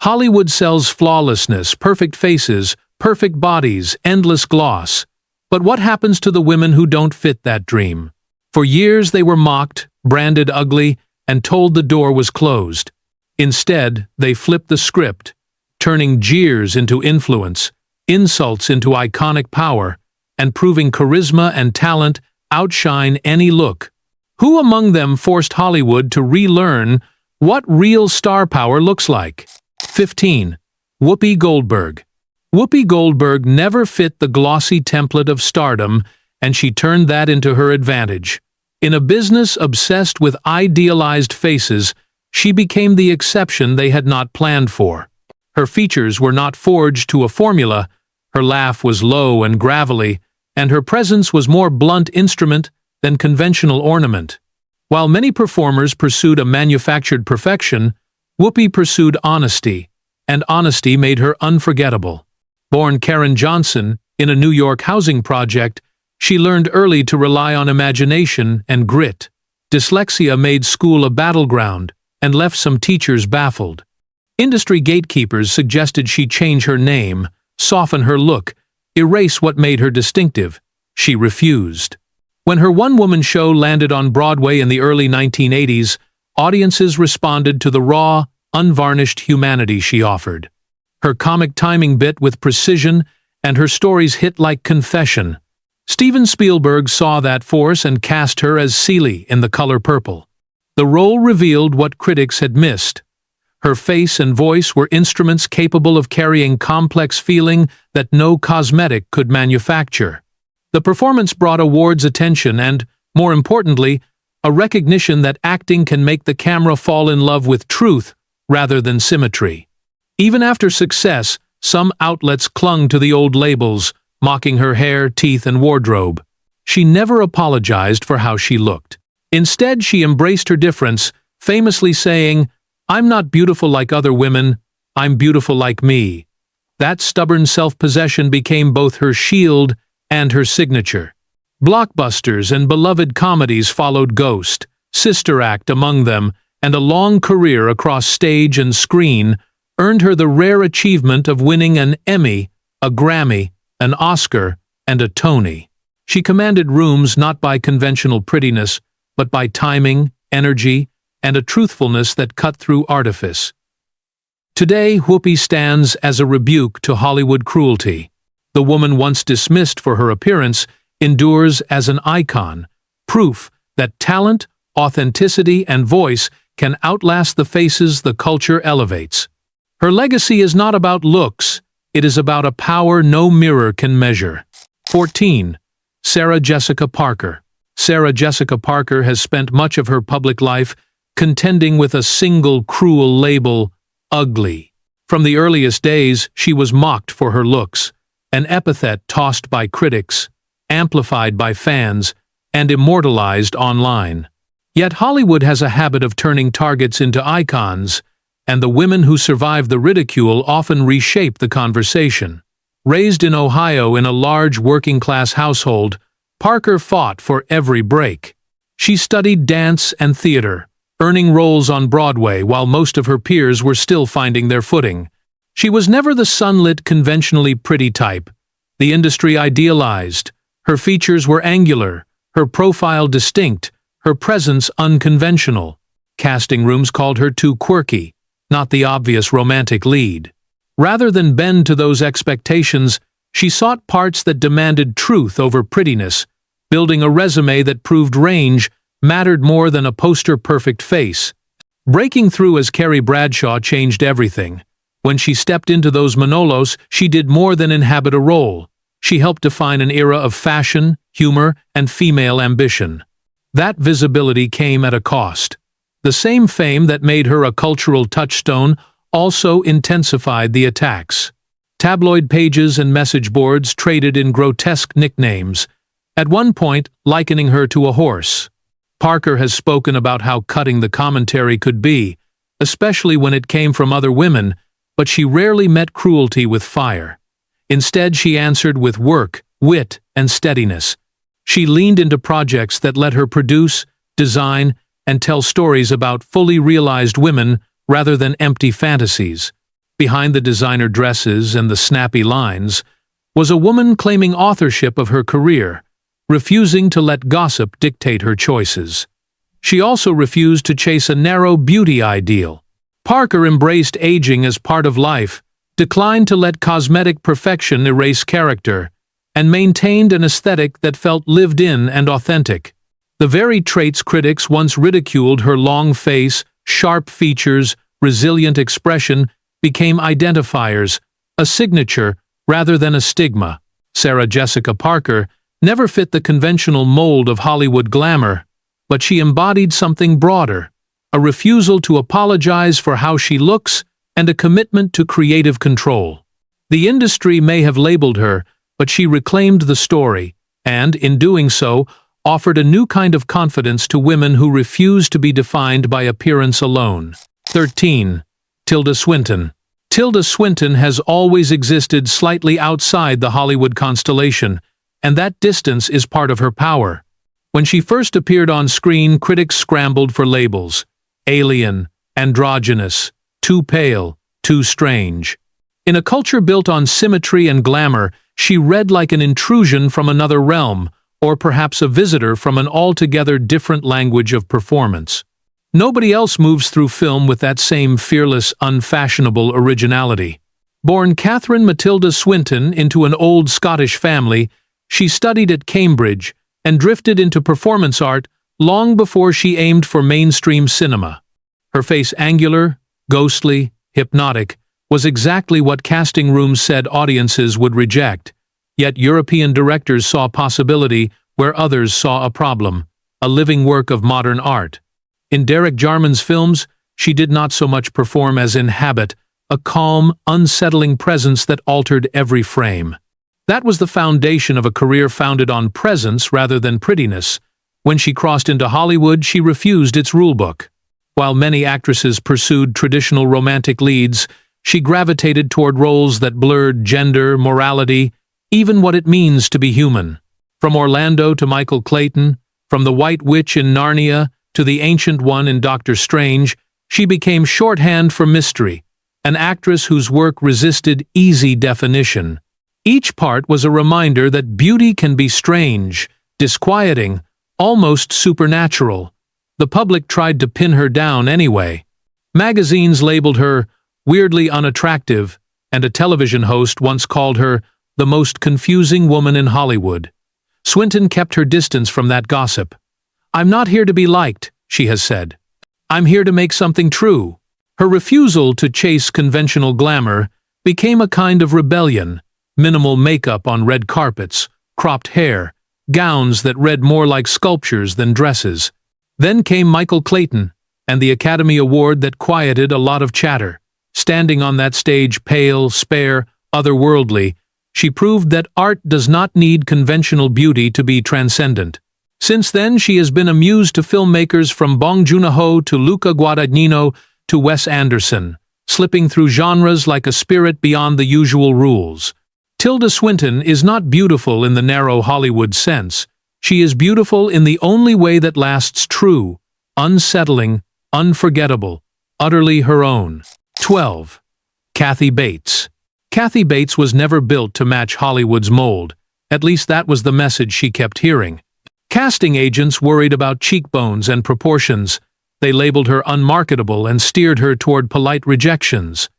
Hollywood sells flawlessness, perfect faces, perfect bodies, endless gloss. But what happens to the women who don't fit that dream? For years they were mocked, branded ugly, and told the door was closed. Instead, they flipped the script, turning jeers into influence, insults into iconic power, and proving charisma and talent outshine any look. Who among them forced Hollywood to relearn what real star power looks like? 15. Whoopi Goldberg. Whoopi Goldberg never fit the glossy template of stardom, and she turned that into her advantage. In a business obsessed with idealized faces, she became the exception they had not planned for. Her features were not forged to a formula, her laugh was low and gravelly, and her presence was more blunt instrument than conventional ornament. While many performers pursued a manufactured perfection, Whoopi pursued honesty, and honesty made her unforgettable. Born Karen Johnson in a New York housing project, she learned early to rely on imagination and grit. Dyslexia made school a battleground and left some teachers baffled. Industry gatekeepers suggested she change her name, soften her look, erase what made her distinctive. She refused. When her one-woman show landed on Broadway in the early 1980s, audiences responded to the raw, unvarnished humanity she offered. Her comic timing bit with precision, and her stories hit like confession. Steven Spielberg saw that force and cast her as Celie in The Color Purple. The role revealed what critics had missed. Her face and voice were instruments capable of carrying complex feeling that no cosmetic could manufacture. The performance brought awards attention and, more importantly, a recognition that acting can make the camera fall in love with truth rather than symmetry. Even after success, some outlets clung to the old labels, mocking her hair, teeth, and wardrobe. She never apologized for how she looked. Instead, she embraced her difference, famously saying, "I'm not beautiful like other women, I'm beautiful like me." That stubborn self-possession became both her shield and her signature. Blockbusters and beloved comedies followed Ghost, Sister Act among them, and a long career across stage and screen earned her the rare achievement of winning an Emmy, a Grammy, an Oscar, and a Tony. She commanded rooms not by conventional prettiness, but by timing, energy, and a truthfulness that cut through artifice. Today, Whoopi stands as a rebuke to Hollywood cruelty. The woman once dismissed for her appearance endures as an icon, proof that talent, authenticity, and voice can outlast the faces the culture elevates. Her legacy is not about looks, it is about a power no mirror can measure. 14. Sarah Jessica Parker. Sarah Jessica Parker has spent much of her public life contending with a single cruel label, ugly. From the earliest days, she was mocked for her looks, an epithet tossed by critics, amplified by fans, and immortalized online. Yet Hollywood has a habit of turning targets into icons, and the women who survive the ridicule often reshape the conversation. Raised in Ohio in a large working-class household, Parker fought for every break. She studied dance and theater, earning roles on Broadway while most of her peers were still finding their footing. She was never the sunlit, conventionally pretty type. The industry idealized. Her features were angular, her profile distinct, her presence unconventional. Casting rooms called her too quirky, not the obvious romantic lead. Rather than bend to those expectations, she sought parts that demanded truth over prettiness, building a resume that proved range mattered more than a poster-perfect face. Breaking through as Carrie Bradshaw changed everything. When she stepped into those Manolos, she did more than inhabit a role. She helped define an era of fashion, humor, and female ambition. That visibility came at a cost. The same fame that made her a cultural touchstone also intensified the attacks. Tabloid pages and message boards traded in grotesque nicknames, at one point likening her to a horse. Parker has spoken about how cutting the commentary could be, especially when it came from other women, but she rarely met cruelty with fire. Instead, she answered with work, wit, and steadiness. She leaned into projects that let her produce, design, and tell stories about fully realized women rather than empty fantasies. behind the designer dresses and the snappy lines, was a woman claiming authorship of her career, refusing to let gossip dictate her choices. She also refused to chase a narrow beauty ideal. Parker embraced aging as part of life, declined to let cosmetic perfection erase character, and maintained an aesthetic that felt lived in and authentic. The very traits critics once ridiculed, her long face, sharp features, resilient expression, became identifiers, a signature rather than a stigma. Sarah Jessica Parker never fit the conventional mold of Hollywood glamour, but she embodied something broader, a refusal to apologize for how she looks and a commitment to creative control. The industry may have labeled her, but she reclaimed the story, and, in doing so, offered a new kind of confidence to women who refuse to be defined by appearance alone. 13. Tilda Swinton. Tilda Swinton has always existed slightly outside the Hollywood constellation, and that distance is part of her power. When she first appeared on screen, critics scrambled for labels: alien, androgynous, too pale, too strange. In a culture built on symmetry and glamour, she read like an intrusion from another realm, or perhaps a visitor from an altogether different language of performance. Nobody else moves through film with that same fearless, unfashionable originality. Born Catherine Matilda Swinton into an old Scottish family, she studied at Cambridge and drifted into performance art long before she aimed for mainstream cinema. Her face, angular, ghostly, hypnotic, was exactly what casting rooms said audiences would reject, yet European directors saw possibility where others saw a problem, a living work of modern art. In Derek Jarman's films, she did not so much perform as inhabit, a calm, unsettling presence that altered every frame. That was the foundation of a career founded on presence rather than prettiness. When she crossed into Hollywood, she refused its rulebook. While many actresses pursued traditional romantic leads, she gravitated toward roles that blurred gender, morality, even what it means to be human. From Orlando to Michael Clayton, from the White Witch in Narnia to the Ancient One in Doctor Strange, she became shorthand for mystery, an actress whose work resisted easy definition. Each part was a reminder that beauty can be strange, disquieting, almost supernatural. The public tried to pin her down anyway. Magazines labeled her weirdly unattractive, and a television host once called her the most confusing woman in Hollywood. Swinton kept her distance from that gossip. "I'm not here to be liked," she has said. "I'm here to make something true." Her refusal to chase conventional glamour became a kind of rebellion: minimal makeup on red carpets, cropped hair, gowns that read more like sculptures than dresses. Then came Michael Clayton, and the Academy Award that quieted a lot of chatter. Standing on that stage, pale, spare, otherworldly, she proved that art does not need conventional beauty to be transcendent. Since then, she has been a muse to filmmakers from Bong Joon-ho to Luca Guadagnino to Wes Anderson, slipping through genres like a spirit beyond the usual rules. Tilda Swinton is not beautiful in the narrow Hollywood sense. She is beautiful in the only way that lasts: true, unsettling, unforgettable, utterly her own. 12. Kathy Bates. Kathy Bates was never built to match Hollywood's mold. At least that was the message she kept hearing. Casting agents worried about cheekbones and proportions. They labeled her unmarketable and steered her toward polite rejections.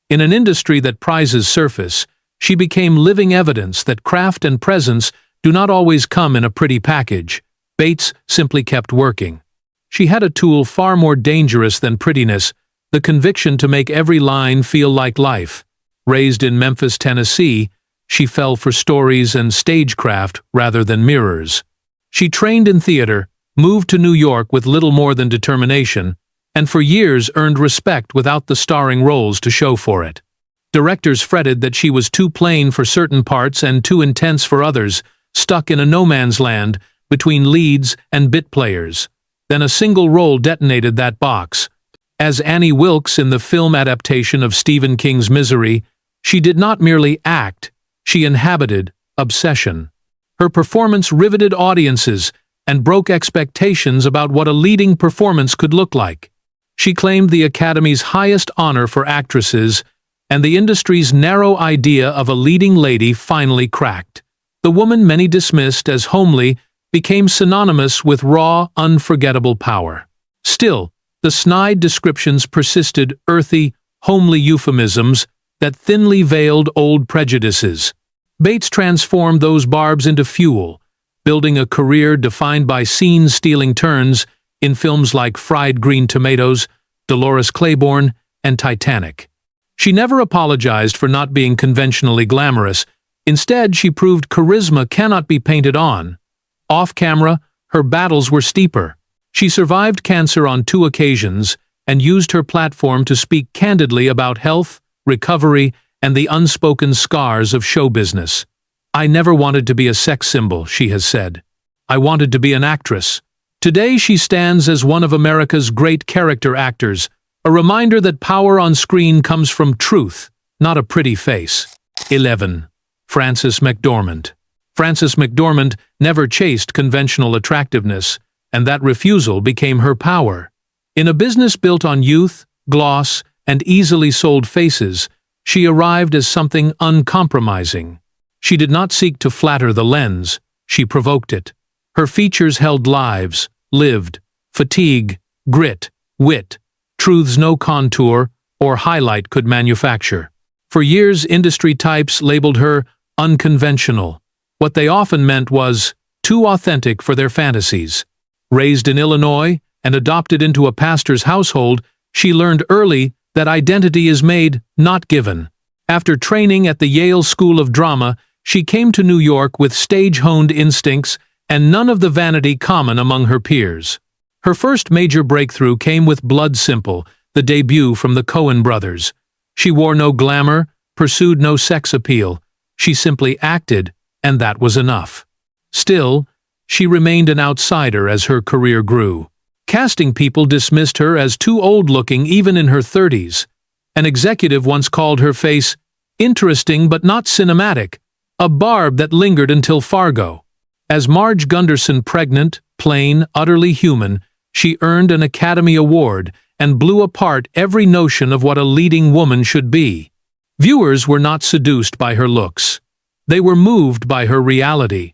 In an industry that prizes surface, she became living evidence that craft and presence do not always come in a pretty package. Bates simply kept working. She had a tool far more dangerous than prettiness: the conviction to make every line feel like life. Raised in Memphis, Tennessee, she fell for stories and stagecraft rather than mirrors. She trained in theater, moved to New York with little more than determination, and for years earned respect without the starring roles to show for it. Directors fretted that she was too plain for certain parts and too intense for others, stuck in a no-man's land between leads and bit players. Then a single role detonated that box. As Annie Wilkes in the film adaptation of Stephen King's Misery, she did not merely act, she inhabited obsession. Her performance riveted audiences and broke expectations about what a leading performance could look like. She claimed the Academy's highest honor for actresses, and the industry's narrow idea of a leading lady finally cracked. The woman many dismissed as homely became synonymous with raw, unforgettable power. Still, the snide descriptions persisted, earthy, homely euphemisms that thinly veiled old prejudices. Bates transformed those barbs into fuel, building a career defined by scene-stealing turns in films like Fried Green Tomatoes, Dolores Claiborne, and Titanic. She never apologized for not being conventionally glamorous. Instead, she proved charisma cannot be painted on. Off-camera, her battles were steeper. She survived cancer on 2 occasions and used her platform to speak candidly about health, recovery, and the unspoken scars of show business. "I never wanted to be a sex symbol," she has said. "I wanted to be an actress." Today she stands as one of America's great character actors, a reminder that power on screen comes from truth, not a pretty face. 11. Frances McDormand. Frances McDormand never chased conventional attractiveness, and that refusal became her power. In a business built on youth, gloss, and easily sold faces, she arrived as something uncompromising. She did not seek to flatter the lens, she provoked it. Her features held lives, lived, fatigue, grit, wit, truths no contour or highlight could manufacture. For years, industry types labeled her unconventional. What they often meant was too authentic for their fantasies. Raised in Illinois and adopted into a pastor's household, she learned early that identity is made, not given. After training at the Yale School of Drama, she came to New York with stage-honed instincts and none of the vanity common among her peers. Her first major breakthrough came with Blood Simple, the debut from the Coen brothers. She wore no glamour, pursued no sex appeal. She simply acted, and that was enough. Still, she remained an outsider as her career grew. Casting people dismissed her as too old-looking even in her 30s. An executive once called her face interesting but not cinematic, a barb that lingered until Fargo. As Marge Gunderson, pregnant, plain, utterly human, she earned an Academy Award and blew apart every notion of what a leading woman should be. Viewers were not seduced by her looks. They were moved by her reality.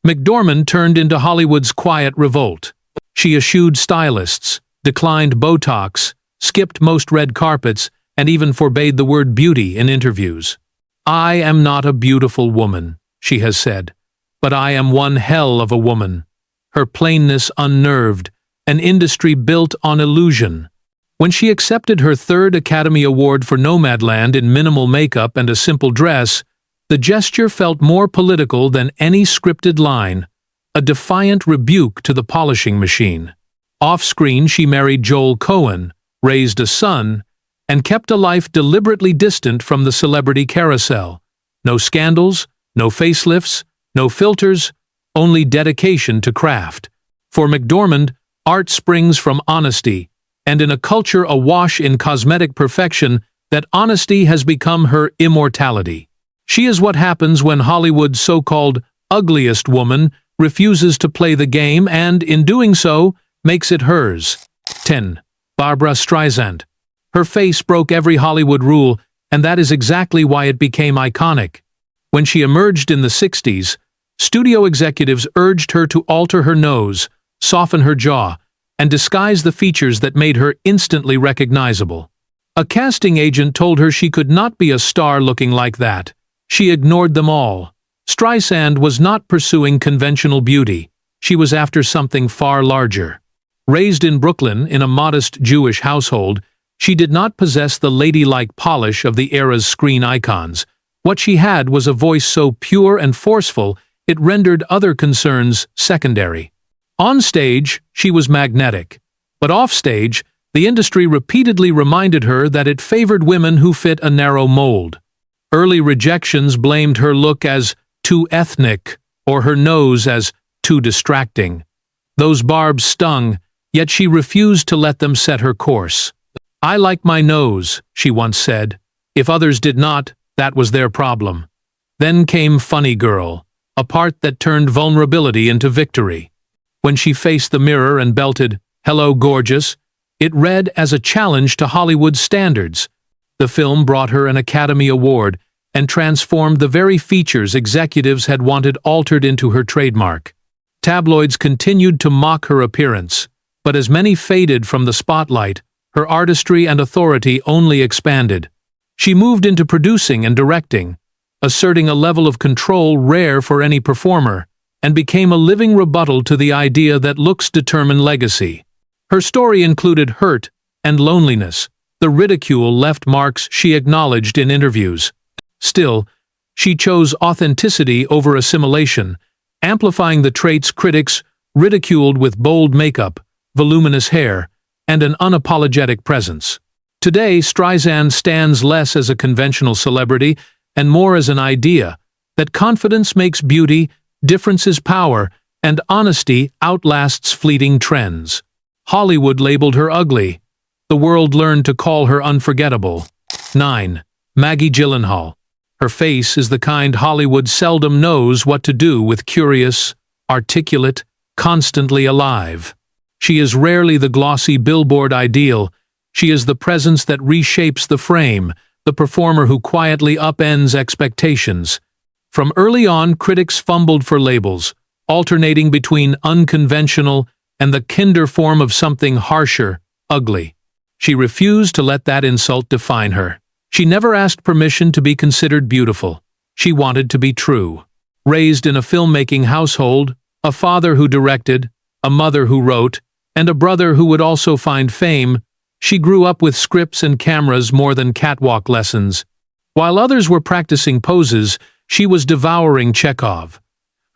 McDormand turned into Hollywood's quiet revolt. She eschewed stylists, declined Botox, skipped most red carpets, and even forbade the word beauty in interviews. "I am not a beautiful woman," she has said, "but I am one hell of a woman." Her plainness unnerved, an industry built on illusion. When she accepted her 3rd Academy Award for Nomadland in minimal makeup and a simple dress, the gesture felt more political than any scripted line, a defiant rebuke to the polishing machine. Off-screen, she married Joel Coen, raised a son, and kept a life deliberately distant from the celebrity carousel. No scandals, no facelifts, no filters, only dedication to craft. For McDormand, art springs from honesty, and in a culture awash in cosmetic perfection, that honesty has become her immortality. She is what happens when Hollywood's so-called ugliest woman refuses to play the game and, in doing so, makes it hers. 10. Barbra Streisand. Her face broke every Hollywood rule, and that is exactly why it became iconic. When she emerged in the 60s, studio executives urged her to alter her nose, soften her jaw, and disguise the features that made her instantly recognizable. A casting agent told her she could not be a star looking like that. She ignored them all. Streisand was not pursuing conventional beauty. She was after something far larger. Raised in Brooklyn in a modest Jewish household, she did not possess the ladylike polish of the era's screen icons. What she had was a voice so pure and forceful it rendered other concerns secondary. On stage, she was magnetic. But offstage, the industry repeatedly reminded her that it favored women who fit a narrow mold. Early rejections blamed her look as too ethnic or her nose as too distracting. Those barbs stung, yet she refused to let them set her course. "I like my nose," she once said. "If others did not, that was their problem." Then came Funny Girl, a part that turned vulnerability into victory. When she faced the mirror and belted, "Hello, gorgeous," it read as a challenge to Hollywood standards. The film brought her an Academy Award and transformed the very features executives had wanted altered into her trademark. Tabloids continued to mock her appearance, but as many faded from the spotlight, her artistry and authority only expanded. She moved into producing and directing, asserting a level of control rare for any performer, and became a living rebuttal to the idea that looks determine legacy. Her story included hurt and loneliness. The ridicule left marks she acknowledged in interviews. Still, she chose authenticity over assimilation, amplifying the traits critics ridiculed with bold makeup, voluminous hair, and an unapologetic presence. Today, Streisand stands less as a conventional celebrity and more as an idea that confidence makes beauty, difference is power, and honesty outlasts fleeting trends. Hollywood labeled her ugly. The world learned to call her unforgettable. 9. Maggie Gyllenhaal. Her face is the kind Hollywood seldom knows what to do with: curious, articulate, constantly alive. She is rarely the glossy billboard ideal. She is the presence that reshapes the frame, the performer who quietly upends expectations. From early on, critics fumbled for labels, alternating between unconventional and the kinder form of something harsher, ugly. She refused to let that insult define her. She never asked permission to be considered beautiful. She wanted to be true. Raised in a filmmaking household, a father who directed, a mother who wrote, and a brother who would also find fame, she grew up with scripts and cameras more than catwalk lessons. While others were practicing poses, she was devouring Chekhov.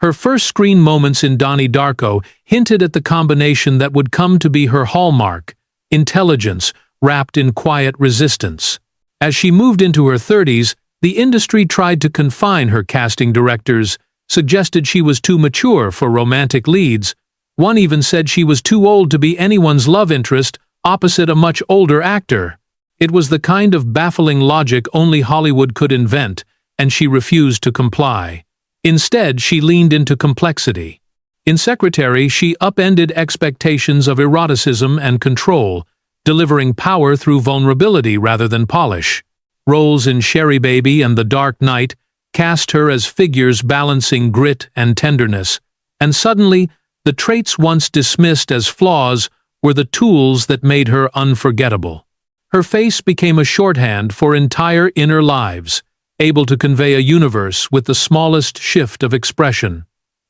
Her first screen moments in Donnie Darko hinted at the combination that would come to be her hallmark: intelligence wrapped in quiet resistance. As she moved into her 30s, the industry tried to confine her. Casting directors suggested she was too mature for romantic leads. One even said she was too old to be anyone's love interest opposite a much older actor. It was the kind of baffling logic only Hollywood could invent, and she refused to comply. Instead, she leaned into complexity. In Secretary, she upended expectations of eroticism and control, delivering power through vulnerability rather than polish. Roles in Sherry Baby and The Dark Knight cast her as figures balancing grit and tenderness, and suddenly, the traits once dismissed as flaws were the tools that made her unforgettable. Her face became a shorthand for entire inner lives, able to convey a universe with the smallest shift of expression.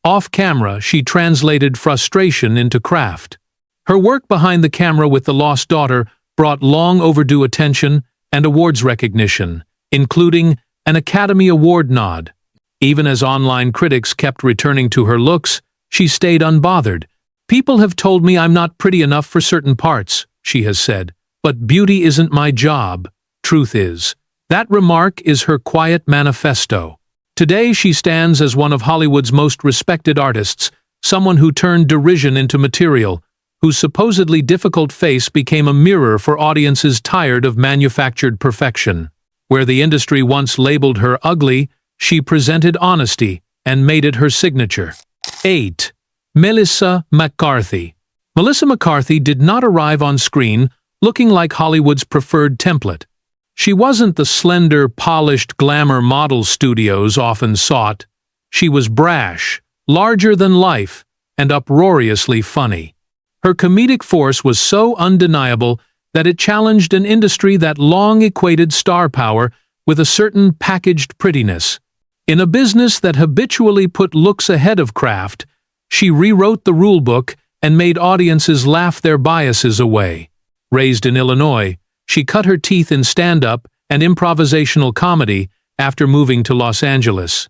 Off-camera, she translated frustration into craft. Her work behind the camera with The Lost Daughter brought long-overdue attention and awards recognition, including an Academy Award nod. Even as online critics kept returning to her looks, she stayed unbothered. "People have told me I'm not pretty enough for certain parts," she has said, "but beauty isn't my job." Truth is, that remark is her quiet manifesto. Today she stands as one of Hollywood's most respected artists, someone who turned derision into material, whose supposedly difficult face became a mirror for audiences tired of manufactured perfection. Where the industry once labeled her ugly, she presented honesty and made it her signature. 8. Melissa McCarthy. Melissa McCarthy did not arrive on screen looking like Hollywood's preferred template. She wasn't the slender, polished glamour model studios often sought. She was brash, larger than life, and uproariously funny. Her comedic force was so undeniable that it challenged an industry that long equated star power with a certain packaged prettiness. In a business that habitually put looks ahead of craft, she rewrote the rulebook and made audiences laugh their biases away. Raised in Illinois, she cut her teeth in stand-up and improvisational comedy after moving to Los Angeles.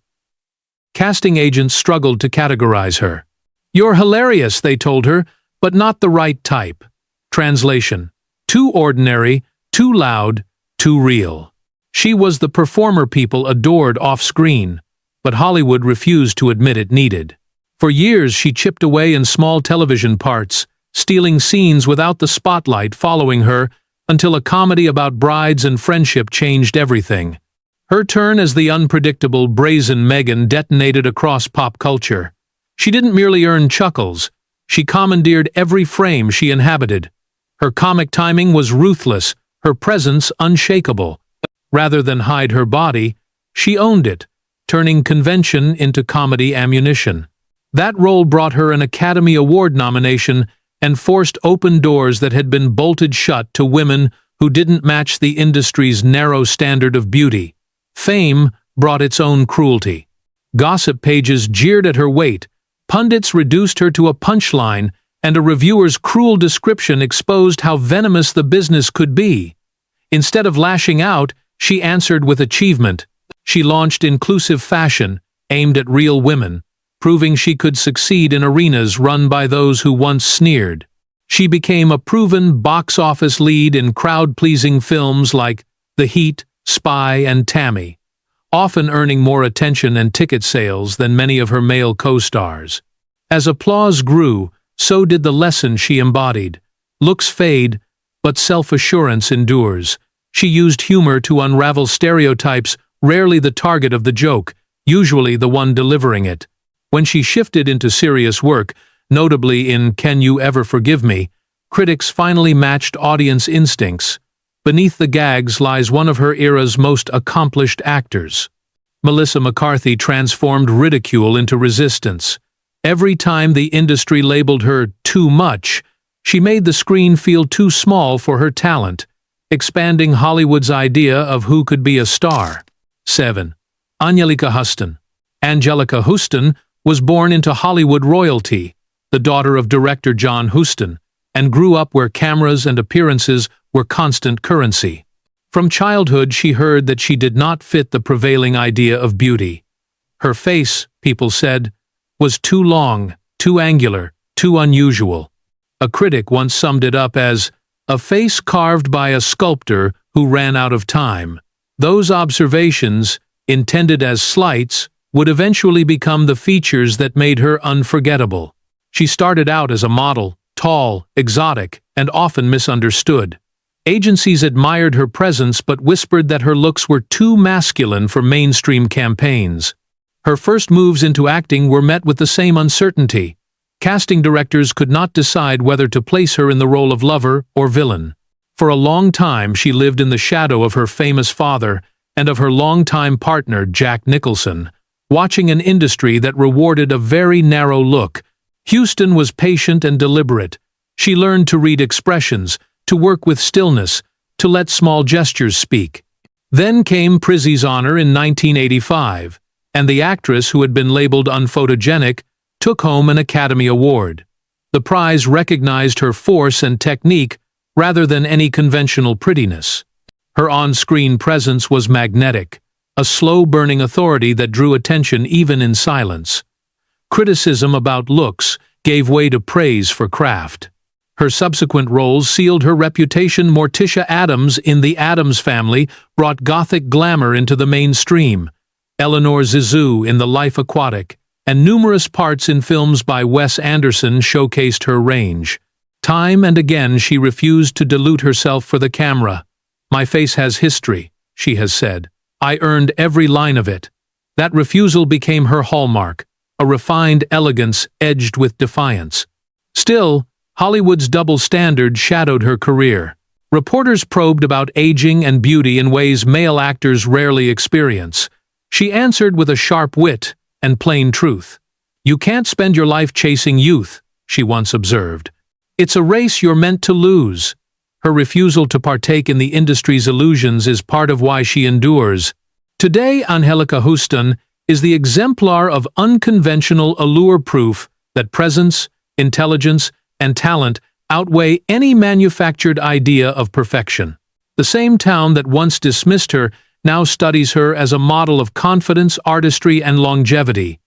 Casting agents struggled to categorize her. "You're hilarious," they told her, "but not the right type." Translation: too ordinary, too loud, too real. She was the performer people adored off-screen, but Hollywood refused to admit it needed. For years she chipped away in small television parts, stealing scenes without the spotlight following her, until a comedy about brides and friendship changed everything. Her turn as the unpredictable, brazen Megan detonated across pop culture. She didn't merely earn chuckles, she commandeered every frame she inhabited. Her comic timing was ruthless, her presence unshakable, Rather than hide her body, she owned it, turning convention into comedy ammunition. That role brought her an Academy Award nomination and forced open doors that had been bolted shut to women who didn't match the industry's narrow standard of beauty. Fame brought its own cruelty. Gossip pages jeered at her weight, pundits reduced her to a punchline, and a reviewer's cruel description exposed how venomous the business could be. Instead of lashing out, she answered with achievement. She launched inclusive fashion, aimed at real women, proving she could succeed in arenas run by those who once sneered. She became a proven box office lead in crowd-pleasing films like The Heat, Spy, and Tammy, often earning more attention and ticket sales than many of her male co-stars. As applause grew, so did the lesson she embodied. Looks fade, but self-assurance endures. She used humor to unravel stereotypes, rarely the target of the joke, usually the one delivering it. When she shifted into serious work, notably in Can You Ever Forgive Me, critics finally matched audience instincts. Beneath the gags lies one of her era's most accomplished actors. Melissa McCarthy transformed ridicule into resistance. Every time the industry labeled her too much, she made the screen feel too small for her talent, expanding Hollywood's idea of who could be a star. 7. Angelica Houston. Angelica Houston was born into Hollywood royalty, the daughter of director John Huston, and grew up where cameras and appearances were constant currency. From childhood, she heard that she did not fit the prevailing idea of beauty. Her face, people said, was too long, too angular, too unusual. A critic once summed it up as a face carved by a sculptor who ran out of time. Those observations, intended as slights, would eventually become the features that made her unforgettable. She started out as a model, tall, exotic, and often misunderstood. Agencies admired her presence but whispered that her looks were too masculine for mainstream campaigns. Her first moves into acting were met with the same uncertainty. Casting directors could not decide whether to place her in the role of lover or villain. For a long time, she lived in the shadow of her famous father and of her longtime partner, Jack Nicholson, watching an industry that rewarded a very narrow look. Houston was patient and deliberate. She learned to read expressions, to work with stillness, to let small gestures speak. Then came Prizzy's Honor in 1985, and the actress who had been labeled unphotogenic took home an Academy Award. The prize recognized her force and technique rather than any conventional prettiness. Her on-screen presence was magnetic, a slow-burning authority that drew attention even in silence. Criticism about looks gave way to praise for craft. Her subsequent roles sealed her reputation. Morticia Addams in The Addams Family brought gothic glamour into the mainstream. Eleanor Zissou in The Life Aquatic, and numerous parts in films by Wes Anderson showcased her range. Time and again she refused to dilute herself for the camera. "My face has history," she has said. "I earned every line of it." That refusal became her hallmark, a refined elegance edged with defiance. Still, Hollywood's double standard shadowed her career. Reporters probed about aging and beauty in ways male actors rarely experience. She answered with a sharp wit and plain truth. "You can't spend your life chasing youth," she once observed. "It's a race you're meant to lose." Her refusal to partake in the industry's illusions is part of why she endures. Today, Angelica Houston is the exemplar of unconventional allure, proof that presence, intelligence, and talent outweigh any manufactured idea of perfection. The same town that once dismissed her now studies her as a model of confidence, artistry, and longevity.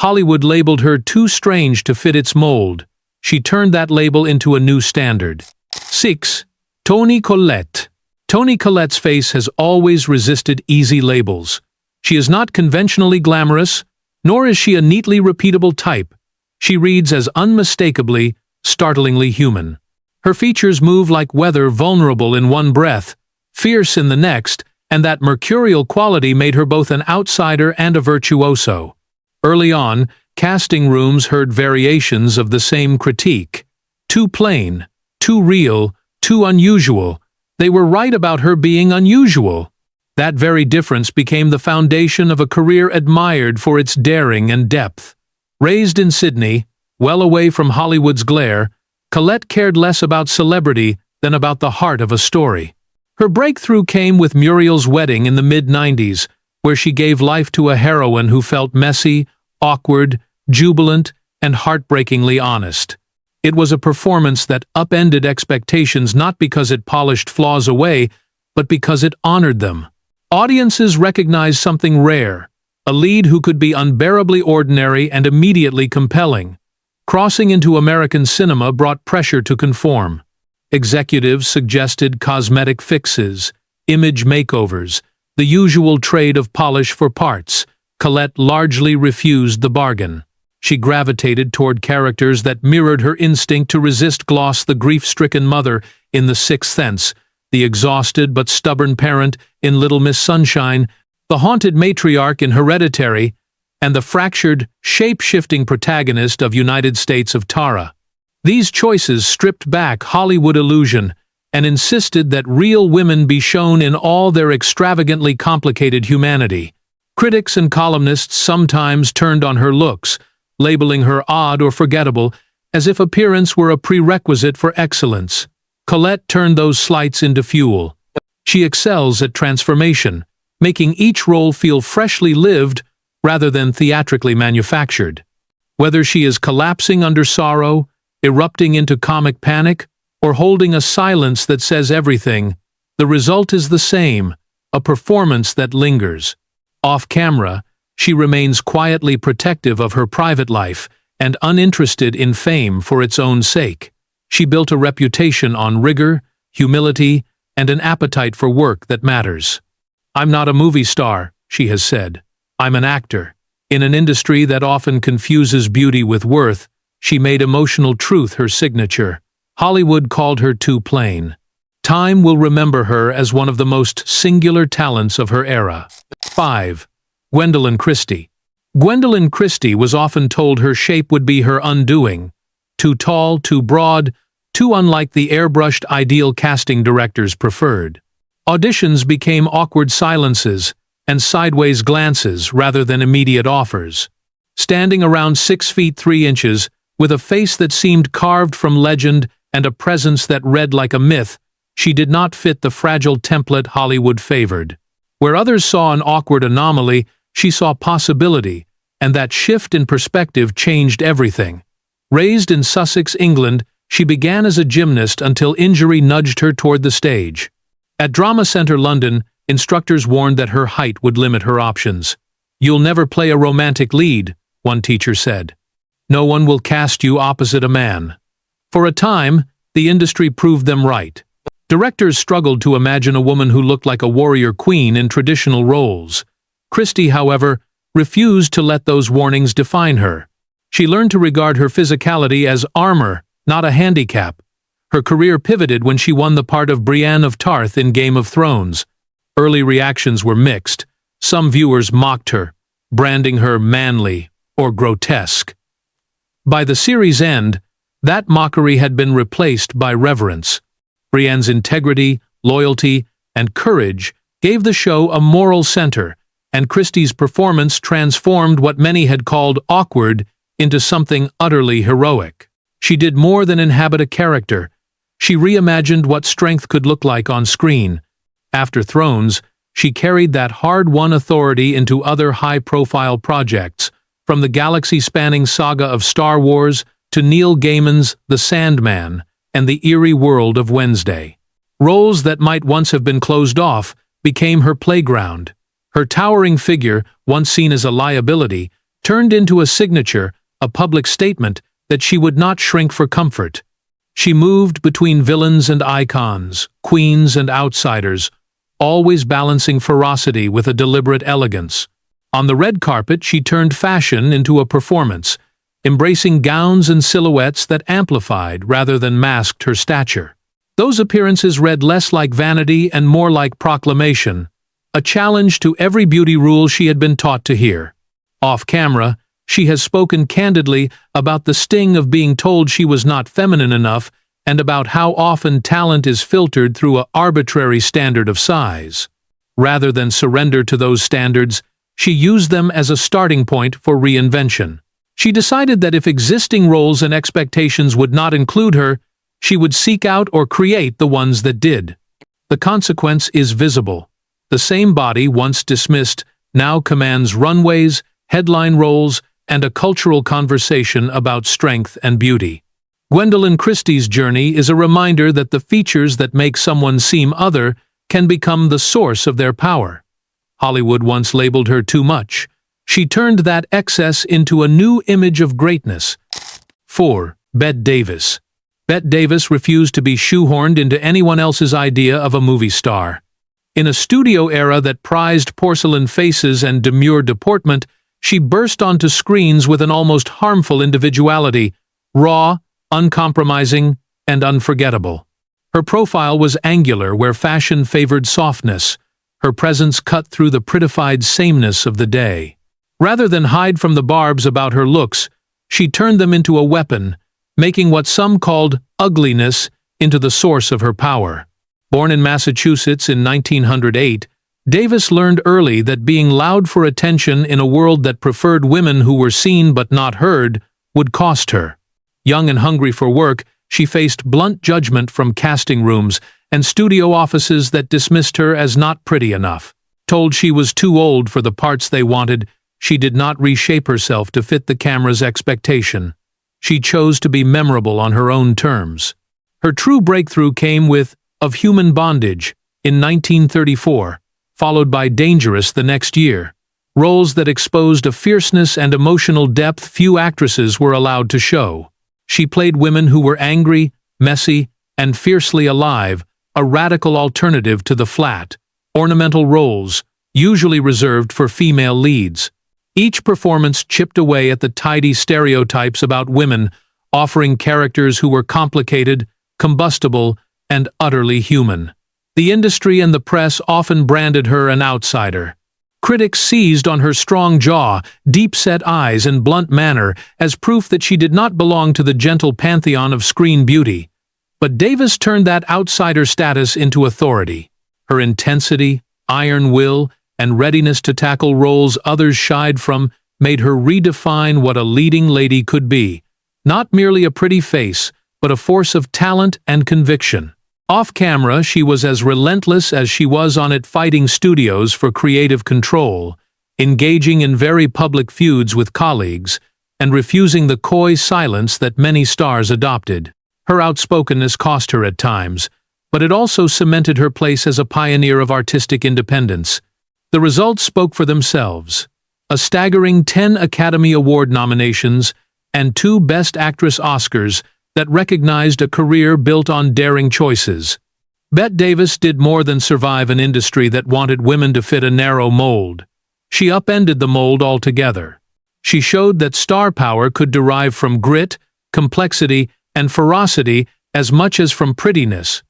Hollywood labeled her too strange to fit its mold. She turned that label into a new standard. 6. Toni Collette. Toni Collette's face has always resisted easy labels. She is not conventionally glamorous, nor is she a neatly repeatable type. She reads as unmistakably, startlingly human. Her features move like weather, vulnerable in one breath, fierce in the next, and that mercurial quality made her both an outsider and a virtuoso. Early on, casting rooms heard variations of the same critique. Too plain, too real, too unusual. They were right about her being unusual. That very difference became the foundation of a career admired for its daring and depth. Raised in Sydney, well away from Hollywood's glare, Colette cared less about celebrity than about the heart of a story. Her breakthrough came with Muriel's Wedding in the mid-90s, where she gave life to a heroine who felt messy, awkward, jubilant, and heartbreakingly honest. It was a performance that upended expectations not because it polished flaws away, but because it honored them. Audiences recognized something rare, a lead who could be unbearably ordinary and immediately compelling. Crossing into American cinema brought pressure to conform. Executives suggested cosmetic fixes, image makeovers, the usual trade of polish for parts. Colette largely refused the bargain. She gravitated toward characters that mirrored her instinct to resist gloss, the grief-stricken mother in The Sixth Sense, the exhausted but stubborn parent in Little Miss Sunshine, the haunted matriarch in Hereditary, and the fractured, shape-shifting protagonist of United States of Tara. These choices stripped back Hollywood illusion and insisted that real women be shown in all their extravagantly complicated humanity. Critics and columnists sometimes turned on her looks, labeling her odd or forgettable, as if appearance were a prerequisite for excellence. Colette turned those slights into fuel. She excels at transformation, making each role feel freshly lived rather than theatrically manufactured. Whether she is collapsing under sorrow, erupting into comic panic, or holding a silence that says everything, the result is the same, a performance that lingers. Off-camera, she remains quietly protective of her private life and uninterested in fame for its own sake. She built a reputation on rigor, humility, and an appetite for work that matters. "I'm not a movie star," she has said. "I'm an actor." In an industry that often confuses beauty with worth, she made emotional truth her signature. Hollywood called her too plain. Time will remember her as one of the most singular talents of her era. 5. Gwendoline Christie. Gwendoline Christie was often told her shape would be her undoing. Too tall, too broad, too unlike the airbrushed ideal casting directors preferred. Auditions became awkward silences and sideways glances rather than immediate offers. Standing around 6 feet 3 inches, with a face that seemed carved from legend and a presence that read like a myth, she did not fit the fragile template Hollywood favored. Where others saw an awkward anomaly, she saw possibility, and that shift in perspective changed everything. Raised in Sussex, England, she began as a gymnast until injury nudged her toward the stage. At Drama Centre London, instructors warned that her height would limit her options. "You'll never play a romantic lead," one teacher said. "No one will cast you opposite a man." For a time, the industry proved them right. Directors struggled to imagine a woman who looked like a warrior queen in traditional roles. Christie, however, refused to let those warnings define her. She learned to regard her physicality as armor, not a handicap. Her career pivoted when she won the part of Brienne of Tarth in Game of Thrones. Early reactions were mixed. Some viewers mocked her, branding her manly or grotesque. By the series' end, that mockery had been replaced by reverence. Brienne's integrity, loyalty, and courage gave the show a moral center, and Christie's performance transformed what many had called awkward into something utterly heroic. She did more than inhabit a character. She reimagined what strength could look like on screen. After Thrones, she carried that hard-won authority into other high-profile projects, from the galaxy-spanning saga of Star Wars to Neil Gaiman's The Sandman and the eerie world of Wednesday. Roles that might once have been closed off became her playground. Her towering figure, once seen as a liability, turned into a signature, a public statement that she would not shrink for comfort. She moved between villains and icons, queens and outsiders, always balancing ferocity with a deliberate elegance. On the red carpet, she turned fashion into a performance, embracing gowns and silhouettes that amplified rather than masked her stature. Those appearances read less like vanity and more like proclamation, a challenge to every beauty rule she had been taught to hear. Off-camera, she has spoken candidly about the sting of being told she was not feminine enough and about how often talent is filtered through an arbitrary standard of size. Rather than surrender to those standards, she used them as a starting point for reinvention. She decided that if existing roles and expectations would not include her, she would seek out or create the ones that did. The consequence is visible. The same body once dismissed now commands runways, headline roles, and a cultural conversation about strength and beauty. Gwendolyn Christie's journey is a reminder that the features that make someone seem other can become the source of their power. Hollywood once labeled her too much. She turned that excess into a new image of greatness. 4. Bette Davis. Bette Davis refused to be shoehorned into anyone else's idea of a movie star. In a studio era that prized porcelain faces and demure deportment, she burst onto screens with an almost harmful individuality, raw, uncompromising, and unforgettable. Her profile was angular where fashion favored softness. Her presence cut through the prettified sameness of the day. Rather than hide from the barbs about her looks, she turned them into a weapon, making what some called ugliness into the source of her power. Born in Massachusetts in 1908, Davis learned early that being loud for attention in a world that preferred women who were seen but not heard would cost her. Young and hungry for work, she faced blunt judgment from casting rooms and studio offices that dismissed her as not pretty enough. Told she was too old for the parts they wanted, she did not reshape herself to fit the camera's expectation. She chose to be memorable on her own terms. Her true breakthrough came with Of Human Bondage in 1934, followed by Dangerous the next year, roles that exposed a fierceness and emotional depth few actresses were allowed to show. She played women who were angry, messy, and fiercely alive, a radical alternative to the flat, ornamental roles, usually reserved for female leads. Each performance chipped away at the tidy stereotypes about women, offering characters who were complicated, combustible, and utterly human. The industry and the press often branded her an outsider. Critics seized on her strong jaw, deep-set eyes, and blunt manner as proof that she did not belong to the gentle pantheon of screen beauty. But Davis turned that outsider status into authority. Her intensity, iron will, and readiness to tackle roles others shied from made her redefine what a leading lady could be. Not merely a pretty face, but a force of talent and conviction. Off-camera, she was as relentless as she was on it, fighting studios for creative control, engaging in very public feuds with colleagues, and refusing the coy silence that many stars adopted. Her outspokenness cost her at times, but it also cemented her place as a pioneer of artistic independence. The results spoke for themselves. A staggering 10 Academy Award nominations and 2 Best Actress Oscars that recognized a career built on daring choices. Bette Davis did more than survive an industry that wanted women to fit a narrow mold. She upended the mold altogether. She showed that star power could derive from grit, complexity, and ferocity as much as from prettiness.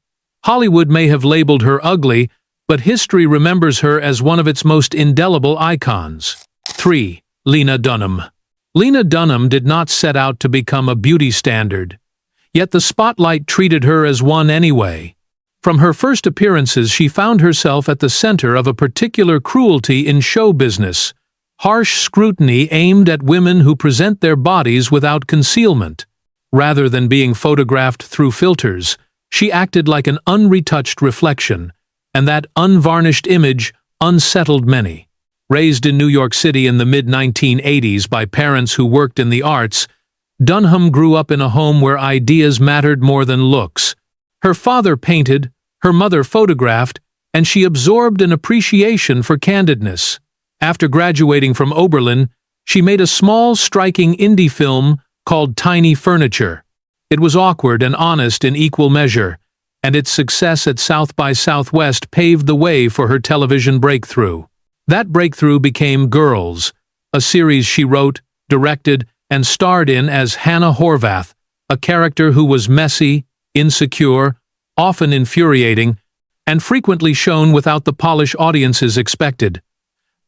Hollywood may have labeled her ugly, but history remembers her as one of its most indelible icons. 3. Lena Dunham. Lena Dunham did not set out to become a beauty standard. Yet the spotlight treated her as one anyway. From her first appearances, she found herself at the center of a particular cruelty in show business, harsh scrutiny aimed at women who present their bodies without concealment. Rather than being photographed through filters, she acted like an unretouched reflection, and that unvarnished image unsettled many. Raised in New York City in the mid-1980s by parents who worked in the arts, Dunham grew up in a home where ideas mattered more than looks. Her father painted, her mother photographed, and she absorbed an appreciation for candidness. After graduating from Oberlin, she made a small, striking indie film called Tiny Furniture. It was awkward and honest in equal measure, and its success at South by Southwest paved the way for her television breakthrough. That breakthrough became Girls, a series she wrote, directed, and starred in as Hannah Horvath, a character who was messy, insecure, often infuriating, and frequently shown without the polish audiences expected.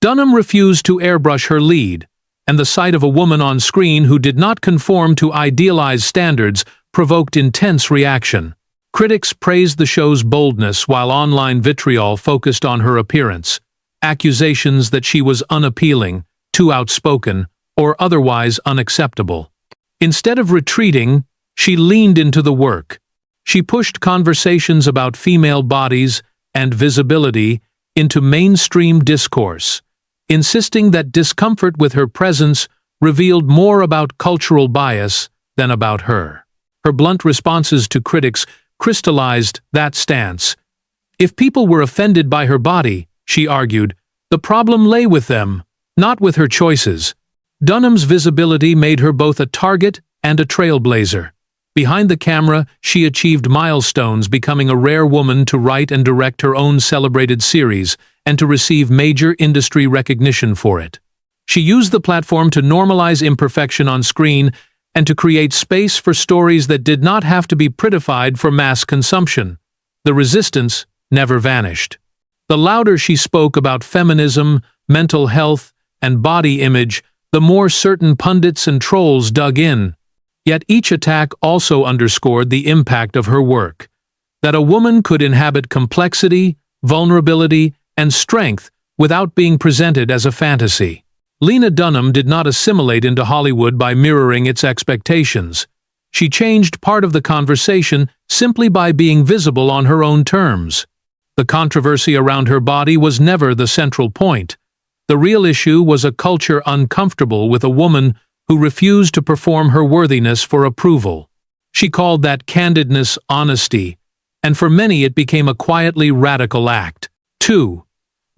Dunham refused to airbrush her lead, and the sight of a woman on screen who did not conform to idealized standards provoked intense reaction. Critics praised the show's boldness while online vitriol focused on her appearance, accusations that she was unappealing, too outspoken, or otherwise unacceptable. Instead of retreating, she leaned into the work. She pushed conversations about female bodies and visibility into mainstream discourse, insisting that discomfort with her presence revealed more about cultural bias than about her. Her blunt responses to critics crystallized that stance. If people were offended by her body, she argued, the problem lay with them, not with her choices. Dunham's visibility made her both a target and a trailblazer. Behind the camera, she achieved milestones, becoming a rare woman to write and direct her own celebrated series and to receive major industry recognition for it. She used the platform to normalize imperfection on screen and to create space for stories that did not have to be prettified for mass consumption. The resistance never vanished. The louder she spoke about feminism, mental health, and body image, the more certain pundits and trolls dug in. Yet each attack also underscored the impact of her work. That a woman could inhabit complexity, vulnerability, and strength without being presented as a fantasy. Lena Dunham did not assimilate into Hollywood by mirroring its expectations. She changed part of the conversation simply by being visible on her own terms. The controversy around her body was never the central point. The real issue was a culture uncomfortable with a woman who refused to perform her worthiness for approval. She called that candidness honesty, and for many it became a quietly radical act. 2.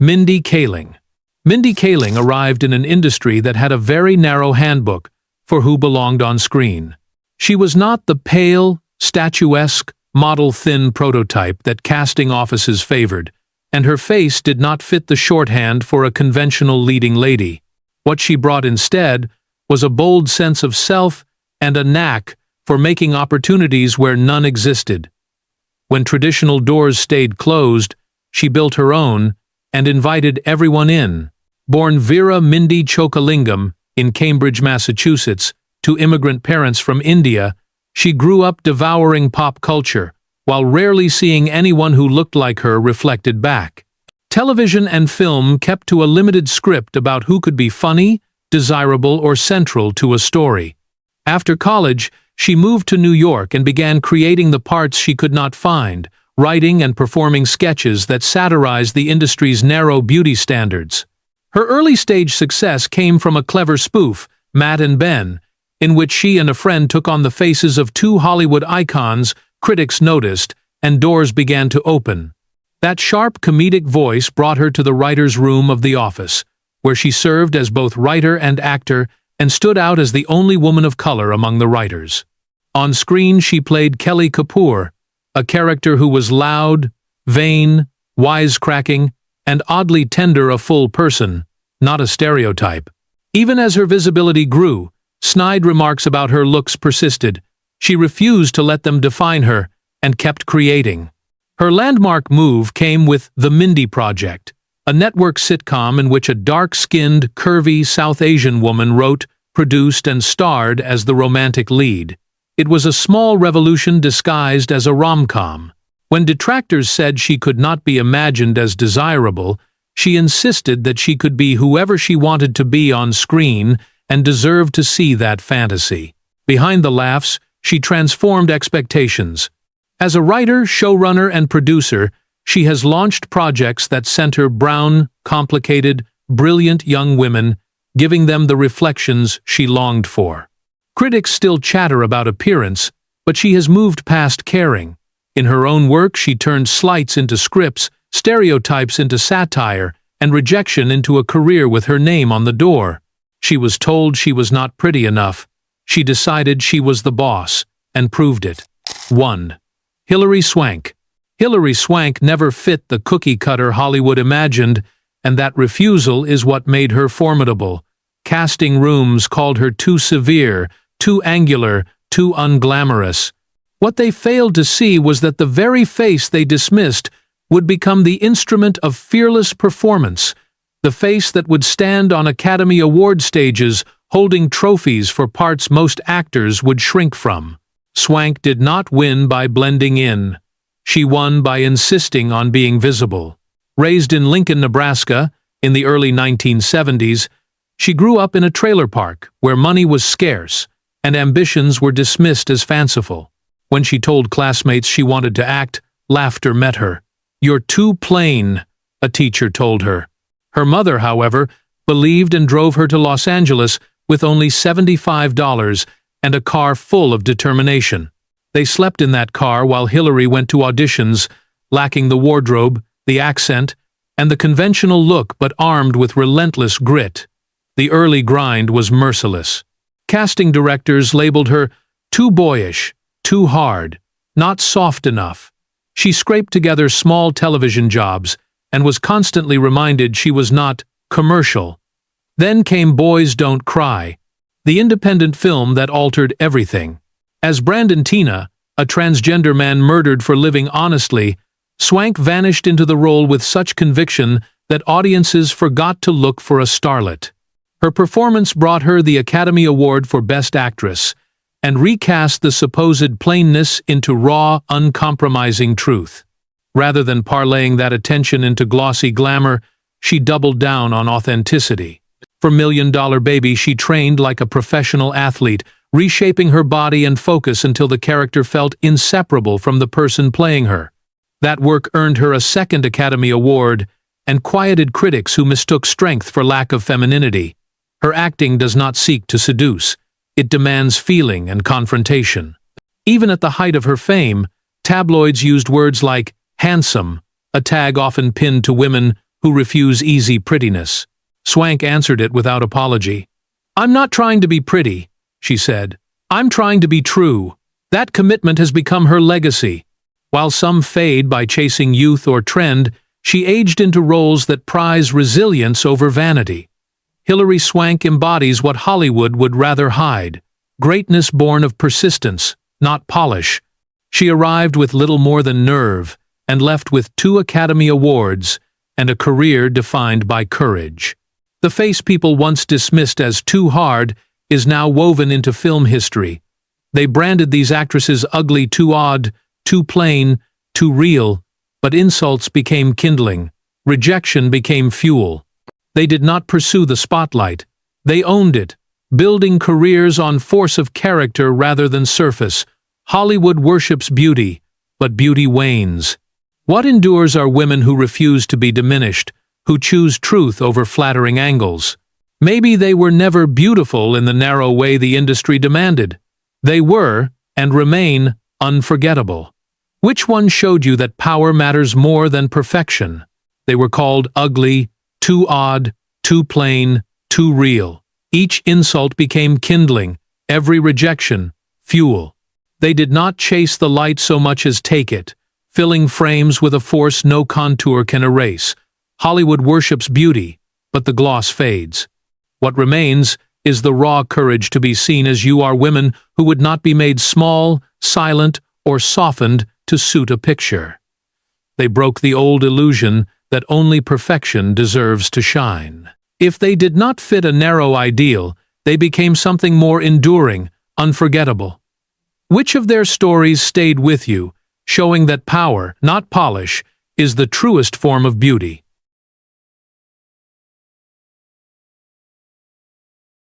Mindy Kaling. Mindy Kaling arrived in an industry that had a very narrow handbook for who belonged on screen. She was not the pale, statuesque, model-thin prototype that casting offices favored, and her face did not fit the shorthand for a conventional leading lady. What she brought instead was a bold sense of self and a knack for making opportunities where none existed. When traditional doors stayed closed, she built her own and invited everyone in. Born Veera Mindy Chokalingam in Cambridge, Massachusetts, to immigrant parents from India, she grew up devouring pop culture, while rarely seeing anyone who looked like her reflected back. Television and film kept to a limited script about who could be funny, desirable, or central to a story. After college, she moved to New York and began creating the parts she could not find, writing and performing sketches that satirized the industry's narrow beauty standards. Her early-stage success came from a clever spoof, Matt and Ben, in which she and a friend took on the faces of two Hollywood icons critics noticed, and doors began to open. That sharp comedic voice brought her to the writer's room of The Office, where she served as both writer and actor and stood out as the only woman of color among the writers. On screen, she played Kelly Kapoor, a character who was loud, vain, wisecracking, and oddly tender, a full person, not a stereotype. Even as her visibility grew, snide remarks about her looks persisted. She refused to let them define her and kept creating. Her landmark move came with The Mindy Project, a network sitcom in which a dark-skinned, curvy South Asian woman wrote, produced, and starred as the romantic lead. It was a small revolution disguised as a rom-com. When detractors said she could not be imagined as desirable, she insisted that she could be whoever she wanted to be on screen and deserved to see that fantasy. Behind the laughs, she transformed expectations. As a writer, showrunner, and producer, she has launched projects that center brown, complicated, brilliant young women, giving them the reflections she longed for. Critics still chatter about appearance, but she has moved past caring. In her own work, she turned slights into scripts, stereotypes into satire, and rejection into a career with her name on the door. She was told she was not pretty enough. She decided she was the boss, and proved it. 1. Hilary Swank. Hilary Swank never fit the cookie-cutter Hollywood imagined, and that refusal is what made her formidable. Casting rooms called her too severe, too angular, too unglamorous. What they failed to see was that the very face they dismissed would become the instrument of fearless performance, the face that would stand on Academy Award stages holding trophies for parts most actors would shrink from. Swank did not win by blending in. She won by insisting on being visible. Raised in Lincoln, Nebraska, in the early 1970s, she grew up in a trailer park where money was scarce and ambitions were dismissed as fanciful. When she told classmates she wanted to act, laughter met her. "You're too plain," a teacher told her. Her mother, however, believed and drove her to Los Angeles with only $75 and a car full of determination. They slept in that car while Hilary went to auditions, lacking the wardrobe, the accent, and the conventional look but armed with relentless grit. The early grind was merciless. Casting directors labeled her too boyish, too hard, not soft enough. She scraped together small television jobs and was constantly reminded she was not commercial. Then came Boys Don't Cry, the independent film that altered everything. As Brandon Tina, a transgender man murdered for living honestly, Swank vanished into the role with such conviction that audiences forgot to look for a starlet. Her performance brought her the Academy Award for Best Actress and recast the supposed plainness into raw, uncompromising truth. Rather than parlaying that attention into glossy glamour, she doubled down on authenticity. For Million Dollar Baby, she trained like a professional athlete, reshaping her body and focus until the character felt inseparable from the person playing her. That work earned her a second Academy Award and quieted critics who mistook strength for lack of femininity. Her acting does not seek to seduce. It demands feeling and confrontation. Even at the height of her fame, tabloids used words like handsome, a tag often pinned to women who refuse easy prettiness. Swank answered it without apology. "I'm not trying to be pretty," she said. "I'm trying to be true." That commitment has become her legacy. While some fade by chasing youth or trend, she aged into roles that prize resilience over vanity. Hilary Swank embodies what Hollywood would rather hide: greatness born of persistence, not polish. She arrived with little more than nerve and left with 2 Academy Awards and a career defined by courage. The face people once dismissed as too hard is now woven into film history. They branded these actresses ugly, too odd, too plain, too real, but insults became kindling. Rejection became fuel. They did not pursue the spotlight. They owned it, building careers on force of character rather than surface. Hollywood worships beauty, but beauty wanes. What endures are women who refuse to be diminished, who choose truth over flattering angles. Maybe they were never beautiful in the narrow way the industry demanded. They were, and remain, unforgettable. Which one showed you that power matters more than perfection? They were called ugly, too odd, too plain, too real. Each insult became kindling, every rejection, fuel. They did not chase the light so much as take it, filling frames with a force no contour can erase. Hollywood worships beauty, but the gloss fades. What remains is the raw courage to be seen as you are, women who would not be made small, silent, or softened to suit a picture. They broke the old illusion that only perfection deserves to shine. If they did not fit a narrow ideal, they became something more enduring, unforgettable. Which of their stories stayed with you, showing that power, not polish, is the truest form of beauty?